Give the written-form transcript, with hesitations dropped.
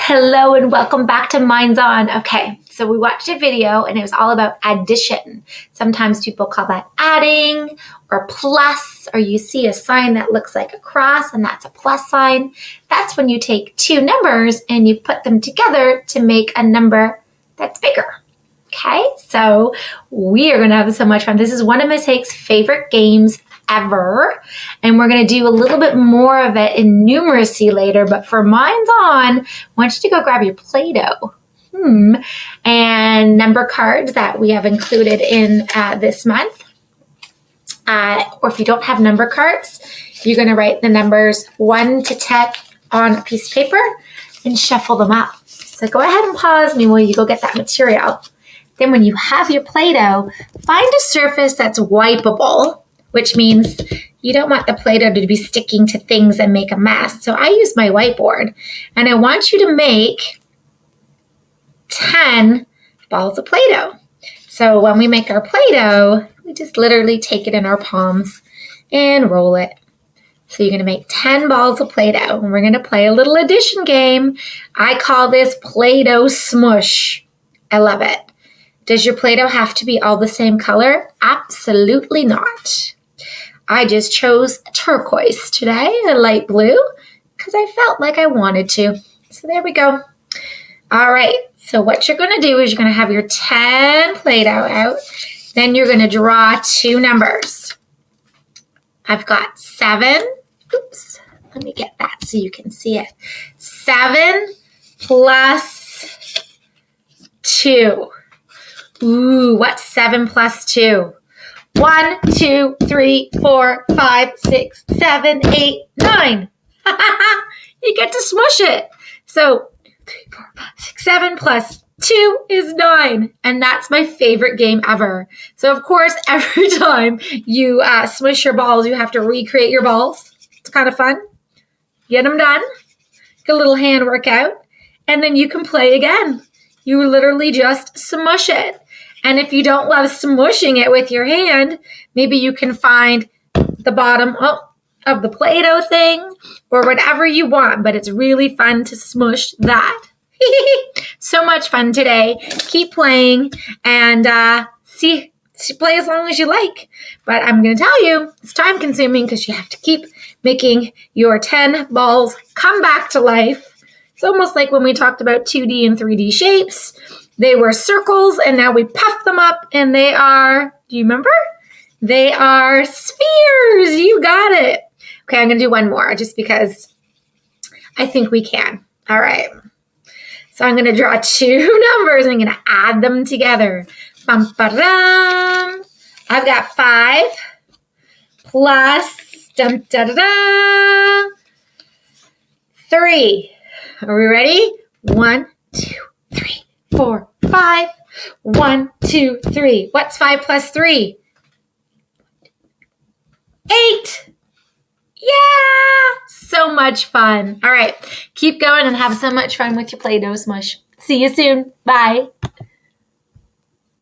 Hello and welcome back to Minds On. Okay, so we watched a video and it was all about addition. Sometimes people call that adding or plus, or you see a sign that looks like a cross and that's a plus sign. That's when you take two numbers and you put them together to make a number that's bigger. Okay, so we are going to have so much fun. This is one of Miss Hake's favorite games ever, and we're going to do a little bit more of it in numeracy later, but for Minds On, I want you to go grab your Play-Doh and number cards that we have included in this month. Or if you don't have number cards, you're going to write the numbers 1 to 10 on a piece of paper and shuffle them up. So go ahead and pause me while you go get that material. Then when you have your Play-Doh, find a surface that's wipeable, which means you don't want the Play-Doh to be sticking to things and make a mess. So I use my whiteboard, and I want you to make 10 balls of Play-Doh. So when we make our Play-Doh, we just literally take it in our palms and roll it. So you're going to make 10 balls of Play-Doh, and we're going to play a little addition game. I call this Play-Doh Smush. I love it. Does your Play-Doh have to be all the same color? Absolutely not. I just chose turquoise today, a light blue, because I felt like I wanted to. So there we go. All right, so what you're going to do is you're going to have your 10 Play-Doh out. Then you're going to draw two numbers. I've got 7. Oops, let me get that so you can see it. 7 plus 2. Ooh, what's 7 plus 2? 1, 2, 3, 4, 5, 6, 7, 8, 9. You get to smush it. So 3, 4, 5, 6, 7 plus 2 is 9. And that's my favorite game ever. So of course, every time you smush your balls, you have to recreate your balls. It's kind of fun. Get them done. Get a little hand workout. And then you can play again. You literally just smush it. And if you don't love smushing it with your hand, maybe you can find the bottom of the Play-Doh thing or whatever you want, but it's really fun to smush that. So much fun today. Keep playing and play as long as you like. But I'm going to tell you, it's time consuming because you have to keep making your 10 balls come back to life. It's almost like when we talked about 2D and 3D shapes. They were circles, and now we puff them up, and they are, do you remember? They are spheres. You got it. Okay, I'm going to do one more just because I think we can. All right. So I'm going to draw two numbers. I'm going to add them together. Bum, ba-dum. I've got 5 plus dum, da, da, da, 3. Are we ready? 1, 2, 3. 4, 5. 1, 2, 3. What's 5 plus 3? 8. Yeah! So much fun. All right. Keep going and have so much fun with your Play-Doh Smush. See you soon. Bye.